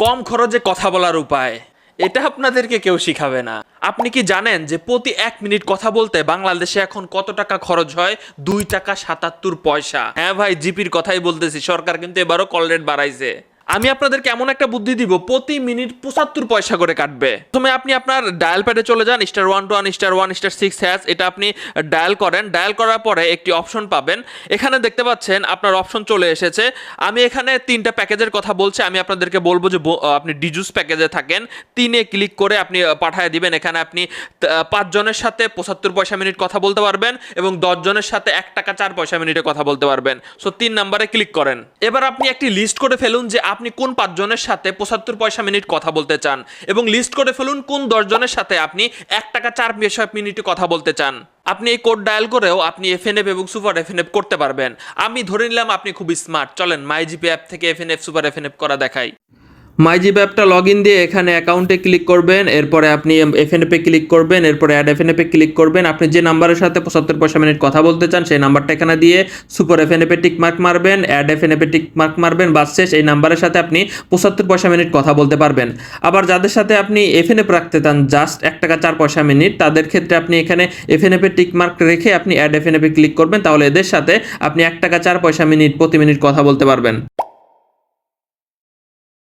কম খরচে কথা বলার উপায়, এটা আপনাদেরকে কেউ শিখাবে না। আপনি কি জানেন যে প্রতি 1 মিনিট কথা বলতে বাংলাদেশে এখন কত টাকা খরচ হয়? 2 টাকা 77 পয়সা। হ্যাঁ ভাই, জিপির কথাই বলতেছি, সরকার কিন্তু এবারও কল রেট বাড়াইছে। আমি আপনাদেরকে এমন একটা বুদ্ধি দিব, প্রতি মিনিট 75 পয়সা করে কাটবে। প্রথমে আপনি আপনার ডায়াল প্যাডে চলে যান, *121*1*6#, এটা আপনি ডায়াল করেন। ডায়াল করার পরে একটি অপশন পাবেন, এখানে দেখতে পাচ্ছেন আপনার অপশন চলে এসেছে। আমি এখানে 3টা প্যাকেজের কথা বলছি, আমি আপনাদেরকে বলবো যে আপনি ডিজুস প্যাকেজে থাকেন, 3-এ ক্লিক করে আপনি পাঠিয়ে দিবেন। এখানে আপনি 5 জনের সাথে 75 পয়সা মিনিট কথা বলতে পারবেন এবং 10 জনের সাথে 1 টাকা 4 পয়সা মিনিটে কথা বলতে পারবেন। সো 3 নাম্বারে ক্লিক করেন। এবার আপনি একটি লিস্ট করে ফেলুন যে আপনি কোন 5 জনের সাথে 75 পয়সা মিনিট কথা বলতে চান, এবং লিস্ট করে ফেলুন কোন 10 জনের সাথে আপনি 1 টাকা 4 পয়সা মিনিটে কথা বলতে চান। আপনি এই কোড ডায়াল করেও আপনি এফএনএফ এবং সুপার এফএনএফ করতে পারবেন। আমি ধরে নিলাম আপনি খুবই স্মার্ট, চলেন মাইজিপি অ্যাপ থেকে এফএনএফ সুপার এফএনএফ করা দেখাই। মাইজিপি অ্যাপটা লগ ইন দিয়ে এখানে অ্যাকাউন্টে ক্লিক করবেন, এরপরে আপনি এফএনএফে ক্লিক করবেন, এরপরে অ্যাড এফএনএফে ক্লিক করবেন। আপনি যে নাম্বারের সাথে 75 পয়সা মিনিট কথা বলতে চান সেই নাম্বারটা এখানে দিয়ে সুপার এফএনএফে টিক মার্ক মারবেন, অ্যাড এফএনএফে টিক মার্ক মারবেন, বাস শেষ। এই নাম্বারের সাথে আপনি 75 পয়সা মিনিট কথা বলতে পারবেন। আবার যাদের সাথে আপনি এফএনএফ রাখতে চান জাস্ট 1 টাকা 4 পয়সা মিনিট, তাদের ক্ষেত্রে আপনি এখানে এফএনএফে টিক মার্ক রেখে আপনি অ্যাড এফএনএফে ক্লিক করবেন, তাহলে এদের সাথে আপনি 1 টাকা 4 পয়সা মিনিট প্রতি মিনিট কথা বলতে পারবেন।